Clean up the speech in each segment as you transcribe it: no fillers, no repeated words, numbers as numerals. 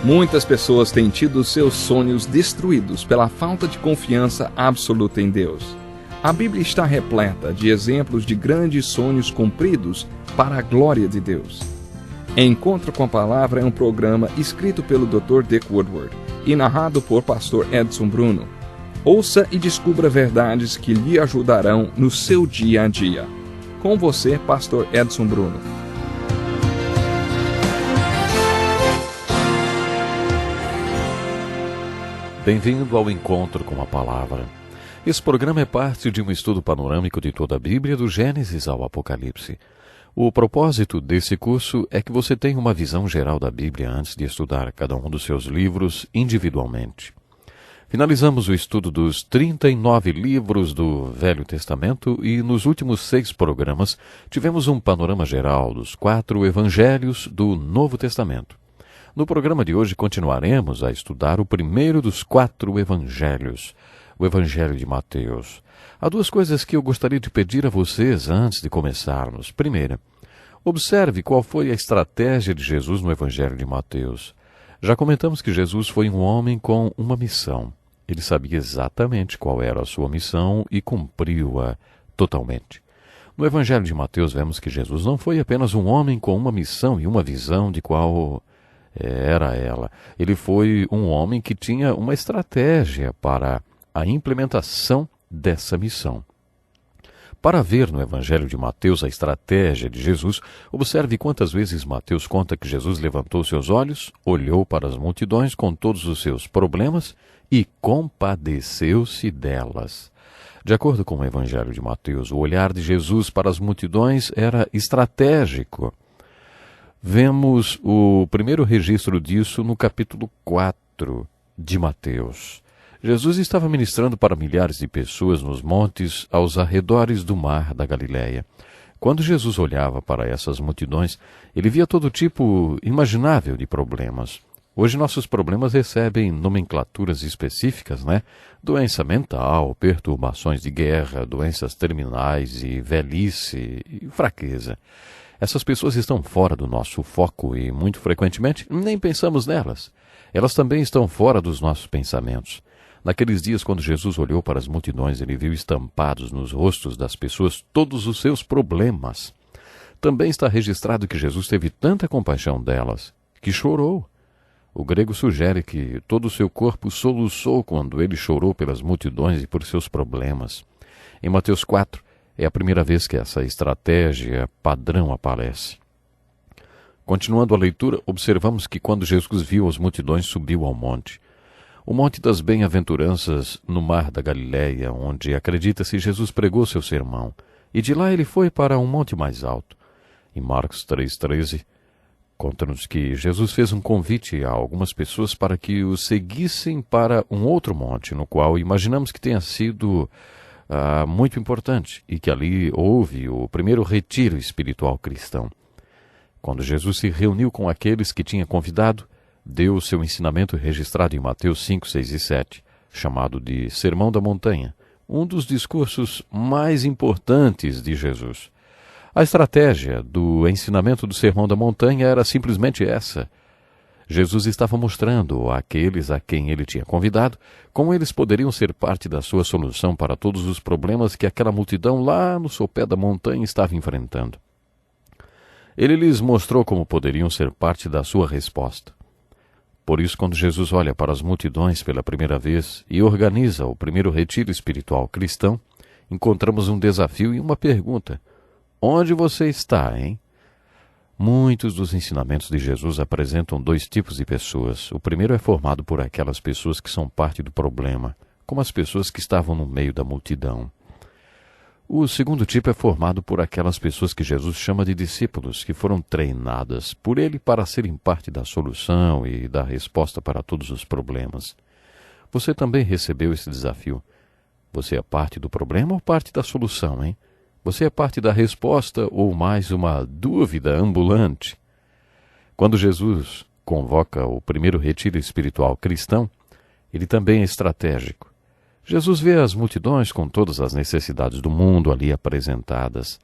Muitas pessoas têm tido seus sonhos destruídos pela falta de confiança absoluta em Deus. A Bíblia está repleta de exemplos de grandes sonhos cumpridos para a glória de Deus. Encontro com a Palavra é um programa escrito pelo Dr. Dick Woodward e narrado por Pastor Edson Bruno. Ouça e descubra verdades que lhe ajudarão no seu dia a dia. Com você, Pastor Edson Bruno. Bem-vindo ao Encontro com a Palavra. Esse programa é parte de um estudo panorâmico de toda a Bíblia, do Gênesis ao Apocalipse. O propósito desse curso é que você tenha uma visão geral da Bíblia antes de estudar cada um dos seus livros individualmente. Finalizamos o estudo dos 39 livros do Velho Testamento e nos últimos 6 programas tivemos um panorama geral dos 4 evangelhos do Novo Testamento. No programa de hoje continuaremos a estudar o primeiro dos 4 evangelhos, o Evangelho de Mateus. Há 2 coisas que eu gostaria de pedir a vocês antes de começarmos. Primeira, observe qual foi a estratégia de Jesus no Evangelho de Mateus. Já comentamos que Jesus foi um homem com uma missão. Ele sabia exatamente qual era a sua missão e cumpriu-a totalmente. No Evangelho de Mateus vemos que Jesus não foi apenas um homem com uma missão e uma visão de qual era ela. Ele foi um homem que tinha uma estratégia para a implementação dessa missão. Para ver no Evangelho de Mateus a estratégia de Jesus, observe quantas vezes Mateus conta que Jesus levantou seus olhos, olhou para as multidões com todos os seus problemas e compadeceu-se delas. De acordo com o Evangelho de Mateus, o olhar de Jesus para as multidões era estratégico. Vemos o primeiro registro disso no capítulo 4 de Mateus. Jesus estava ministrando para milhares de pessoas nos montes aos arredores do mar da Galileia. Quando Jesus olhava para essas multidões, ele via todo tipo imaginável de problemas. Hoje nossos problemas recebem nomenclaturas específicas, né? Doença mental, perturbações de guerra, doenças terminais e velhice e fraqueza. Essas pessoas estão fora do nosso foco e, muito frequentemente, nem pensamos nelas. Elas também estão fora dos nossos pensamentos. Naqueles dias, quando Jesus olhou para as multidões, ele viu estampados nos rostos das pessoas todos os seus problemas. Também está registrado que Jesus teve tanta compaixão delas que chorou. O grego sugere que todo o seu corpo soluçou quando ele chorou pelas multidões e por seus problemas. Em Mateus 4, é a primeira vez que essa estratégia padrão aparece. Continuando a leitura, observamos que quando Jesus viu as multidões, subiu ao monte. O Monte das Bem-aventuranças, no mar da Galileia, onde acredita-se Jesus pregou seu sermão. E de lá ele foi para um monte mais alto. Em Marcos 3,13, conta-nos que Jesus fez um convite a algumas pessoas para que o seguissem para um outro monte, no qual imaginamos que tenha sido muito importante, e que ali houve o primeiro retiro espiritual cristão. Quando Jesus se reuniu com aqueles que tinha convidado, deu o seu ensinamento registrado em Mateus 5, 6 e 7, chamado de Sermão da Montanha, um dos discursos mais importantes de Jesus. A estratégia do ensinamento do Sermão da Montanha era simplesmente essa. Jesus estava mostrando àqueles a quem ele tinha convidado como eles poderiam ser parte da sua solução para todos os problemas que aquela multidão lá no sopé da montanha estava enfrentando. Ele lhes mostrou como poderiam ser parte da sua resposta. Por isso, quando Jesus olha para as multidões pela primeira vez e organiza o primeiro retiro espiritual cristão, encontramos um desafio e uma pergunta. Onde você está, hein? Muitos dos ensinamentos de Jesus apresentam 2 tipos de pessoas. O primeiro é formado por aquelas pessoas que são parte do problema, como as pessoas que estavam no meio da multidão. O segundo tipo é formado por aquelas pessoas que Jesus chama de discípulos, que foram treinadas por ele para serem parte da solução e da resposta para todos os problemas. Você também recebeu esse desafio. Você é parte do problema ou parte da solução, hein? Você é parte da resposta ou mais uma dúvida ambulante? Quando Jesus convoca o primeiro retiro espiritual cristão, ele também é estratégico. Jesus vê as multidões com todas as necessidades do mundo ali apresentadas.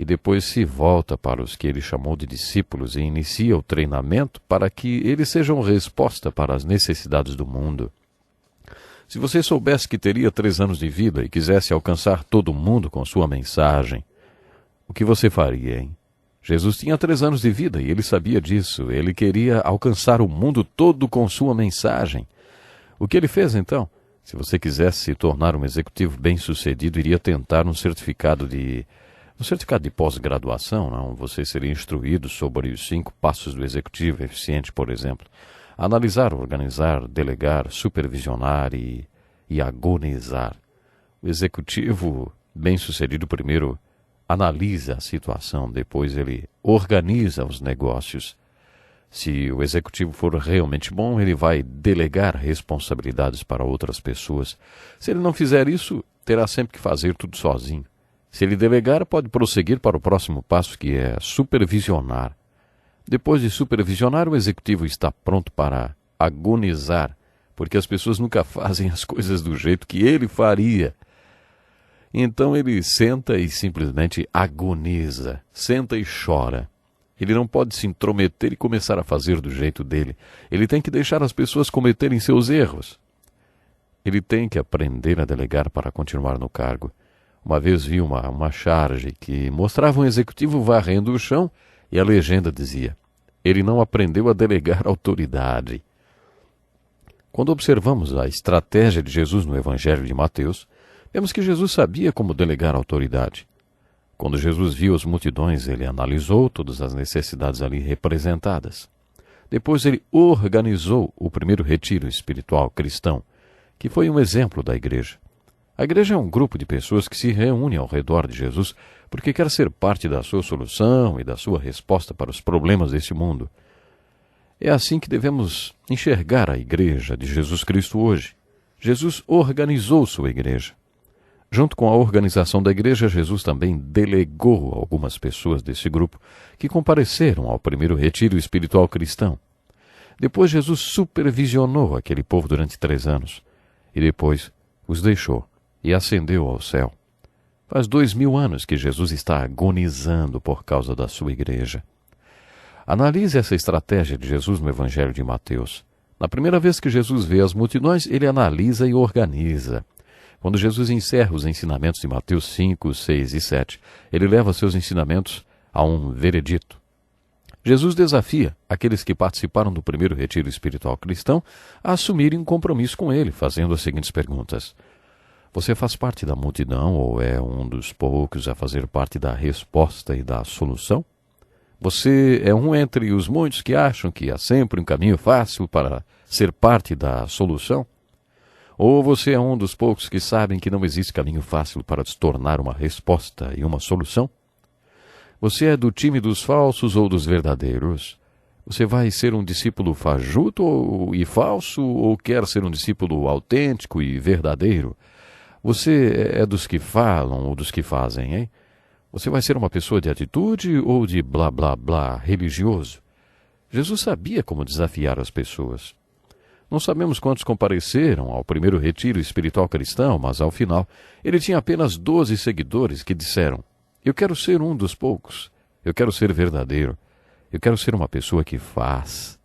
e depois se volta para os que ele chamou de discípulos e inicia o treinamento para que eles sejam resposta para as necessidades do mundo. Se você soubesse que teria 3 anos de vida e quisesse alcançar todo mundo com sua mensagem, o que você faria, hein? Jesus tinha 3 anos de vida e ele sabia disso. Ele queria alcançar o mundo todo com sua mensagem. O que ele fez, então? Se você quisesse se tornar um executivo bem-sucedido, iria tentar um certificado de pós-graduação, não? Você seria instruído sobre os 5 passos do executivo eficiente, por exemplo. Analisar, organizar, delegar, supervisionar e agonizar. O executivo bem-sucedido primeiro analisa a situação, depois ele organiza os negócios. Se o executivo for realmente bom, ele vai delegar responsabilidades para outras pessoas. Se ele não fizer isso, terá sempre que fazer tudo sozinho. Se ele delegar, pode prosseguir para o próximo passo, que é supervisionar. Depois de supervisionar, o executivo está pronto para agonizar, porque as pessoas nunca fazem as coisas do jeito que ele faria. Então ele senta e simplesmente agoniza, senta e chora. Ele não pode se intrometer e começar a fazer do jeito dele. Ele tem que deixar as pessoas cometerem seus erros. Ele tem que aprender a delegar para continuar no cargo. Uma vez vi uma charge que mostrava um executivo varrendo o chão e a legenda dizia: ele não aprendeu a delegar autoridade. Quando observamos a estratégia de Jesus no Evangelho de Mateus, vemos que Jesus sabia como delegar autoridade. Quando Jesus viu as multidões, ele analisou todas as necessidades ali representadas. Depois ele organizou o primeiro retiro espiritual cristão, que foi um exemplo da igreja. A igreja é um grupo de pessoas que se reúne ao redor de Jesus porque quer ser parte da sua solução e da sua resposta para os problemas deste mundo. É assim que devemos enxergar a igreja de Jesus Cristo hoje. Jesus organizou sua igreja. Junto com a organização da igreja, Jesus também delegou algumas pessoas desse grupo que compareceram ao primeiro retiro espiritual cristão. Depois Jesus supervisionou aquele povo durante 3 anos e depois os deixou e ascendeu ao céu. Faz 2000 anos que Jesus está agonizando por causa da sua igreja. Analise essa estratégia de Jesus no Evangelho de Mateus. Na primeira vez que Jesus vê as multidões, ele analisa e organiza. Quando Jesus encerra os ensinamentos de Mateus 5, 6 e 7, ele leva seus ensinamentos a um veredito. Jesus desafia aqueles que participaram do primeiro retiro espiritual cristão a assumirem um compromisso com ele, fazendo as seguintes perguntas: você faz parte da multidão ou é um dos poucos a fazer parte da resposta e da solução? Você é um entre os muitos que acham que há sempre um caminho fácil para ser parte da solução? Ou você é um dos poucos que sabem que não existe caminho fácil para se tornar uma resposta e uma solução? Você é do time dos falsos ou dos verdadeiros? Você vai ser um discípulo fajuto e falso ou quer ser um discípulo autêntico e verdadeiro? Você é dos que falam ou dos que fazem, hein? Você vai ser uma pessoa de atitude ou de blá blá blá religioso? Jesus sabia como desafiar as pessoas. Não sabemos quantos compareceram ao primeiro retiro espiritual cristão, mas ao final ele tinha apenas 12 seguidores que disseram: eu quero ser um dos poucos, eu quero ser verdadeiro, eu quero ser uma pessoa que faz.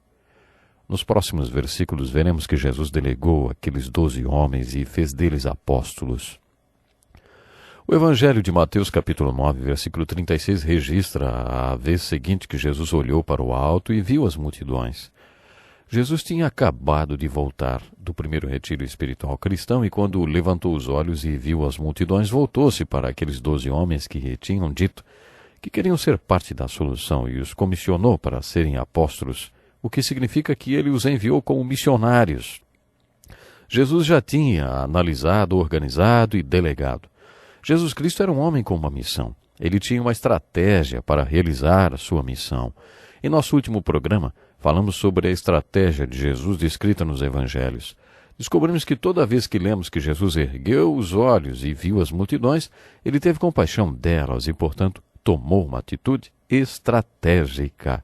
Nos próximos versículos veremos que Jesus delegou aqueles 12 homens e fez deles apóstolos. O Evangelho de Mateus capítulo 9, versículo 36 registra a vez seguinte que Jesus olhou para o alto e viu as multidões. Jesus tinha acabado de voltar do primeiro retiro espiritual cristão e quando levantou os olhos e viu as multidões, voltou-se para aqueles 12 homens que tinham dito que queriam ser parte da solução e os comissionou para serem apóstolos, o que significa que ele os enviou como missionários. Jesus já tinha analisado, organizado e delegado. Jesus Cristo era um homem com uma missão. Ele tinha uma estratégia para realizar a sua missão. Em nosso último programa, falamos sobre a estratégia de Jesus descrita nos Evangelhos. Descobrimos que toda vez que lemos que Jesus ergueu os olhos e viu as multidões, ele teve compaixão delas e, portanto, tomou uma atitude estratégica.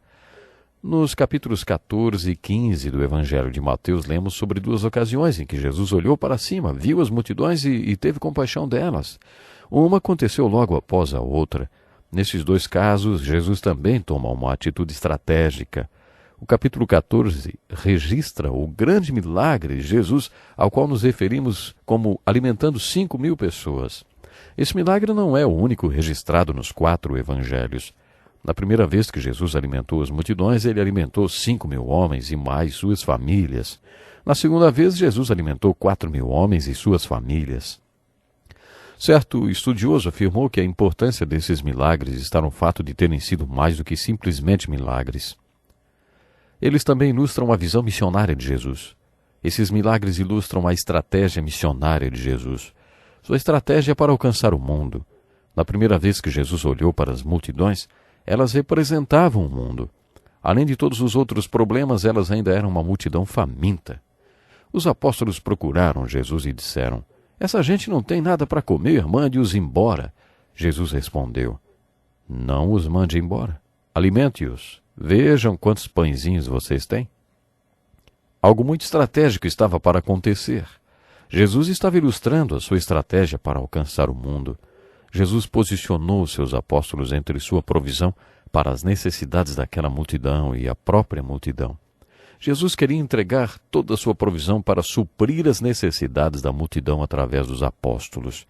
Nos capítulos 14 e 15 do Evangelho de Mateus, lemos sobre 2 ocasiões em que Jesus olhou para cima, viu as multidões e teve compaixão delas. Uma aconteceu logo após a outra. Nesses dois casos, Jesus também toma uma atitude estratégica. O capítulo 14 registra o grande milagre de Jesus, ao qual nos referimos como alimentando 5.000 pessoas. Esse milagre não é o único registrado nos 4 evangelhos. Na primeira vez que Jesus alimentou as multidões, ele alimentou 5.000 homens e mais suas famílias. Na segunda vez, Jesus alimentou 4.000 homens e suas famílias. Certo estudioso afirmou que a importância desses milagres está no fato de terem sido mais do que simplesmente milagres. Eles também ilustram a visão missionária de Jesus. Esses milagres ilustram a estratégia missionária de Jesus. Sua estratégia é para alcançar o mundo. Na primeira vez que Jesus olhou para as multidões, elas representavam o mundo. Além de todos os outros problemas, elas ainda eram uma multidão faminta. Os apóstolos procuraram Jesus e disseram: "Essa gente não tem nada para comer, mande-os embora." Jesus respondeu: "Não os mande embora. Alimente-os. Vejam quantos pãezinhos vocês têm." Algo muito estratégico estava para acontecer. Jesus estava ilustrando a sua estratégia para alcançar o mundo. Jesus posicionou seus apóstolos entre sua provisão para as necessidades daquela multidão e a própria multidão. Jesus queria entregar toda a sua provisão para suprir as necessidades da multidão através dos apóstolos.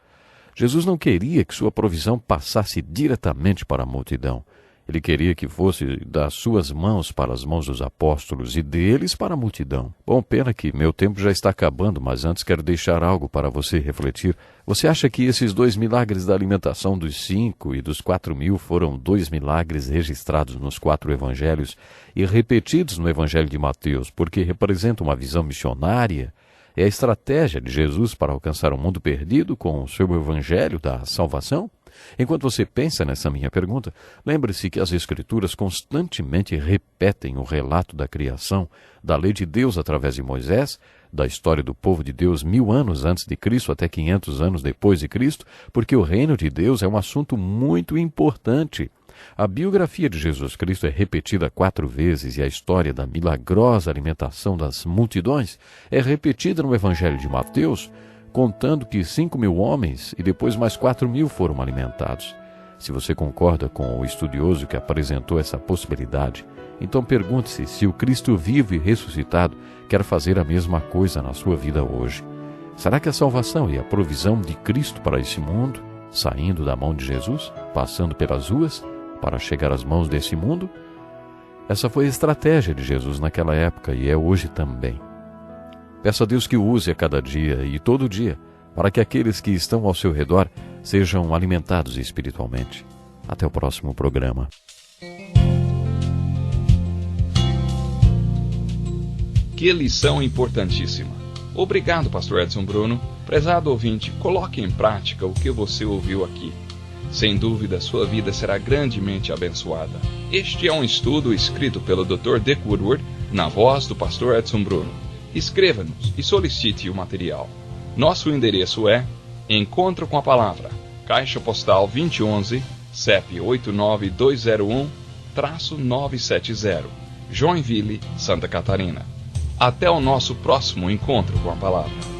Jesus não queria que sua provisão passasse diretamente para a multidão. Ele queria que fosse das suas mãos para as mãos dos apóstolos e deles para a multidão. Bom, pena que meu tempo já está acabando, mas antes quero deixar algo para você refletir. Você acha que esses 2 milagres da alimentação dos 5 e dos 4.000 foram 2 milagres registrados nos 4 evangelhos e repetidos no evangelho de Mateus, porque representam uma visão missionária? É a estratégia de Jesus para alcançar o mundo perdido com o seu evangelho da salvação? Enquanto você pensa nessa minha pergunta, lembre-se que as Escrituras constantemente repetem o relato da criação, da lei de Deus através de Moisés, da história do povo de Deus 1000 anos antes de Cristo até 500 anos depois de Cristo, porque o reino de Deus é um assunto muito importante. A biografia de Jesus Cristo é repetida 4 vezes e a história da milagrosa alimentação das multidões é repetida no Evangelho de Mateus, contando que 5.000 homens e depois mais 4.000 foram alimentados. Se você concorda com o estudioso que apresentou essa possibilidade, então pergunte-se se o Cristo vivo e ressuscitado quer fazer a mesma coisa na sua vida hoje. Será que a salvação e a provisão de Cristo para esse mundo, saindo da mão de Jesus, passando pelas ruas, para chegar às mãos desse mundo? Essa foi a estratégia de Jesus naquela época e é hoje também. Peça a Deus que o use a cada dia e todo dia, para que aqueles que estão ao seu redor sejam alimentados espiritualmente. Até o próximo programa. Que lição importantíssima. Obrigado, Pastor Edson Bruno. Prezado ouvinte, coloque em prática o que você ouviu aqui. Sem dúvida, sua vida será grandemente abençoada. Este é um estudo escrito pelo Dr. Dick Woodward, na voz do Pastor Edson Bruno. Escreva-nos e solicite o material. Nosso endereço é Encontro com a Palavra, Caixa Postal 2011, CEP 89201-970, Joinville, Santa Catarina. Até o nosso próximo Encontro com a Palavra.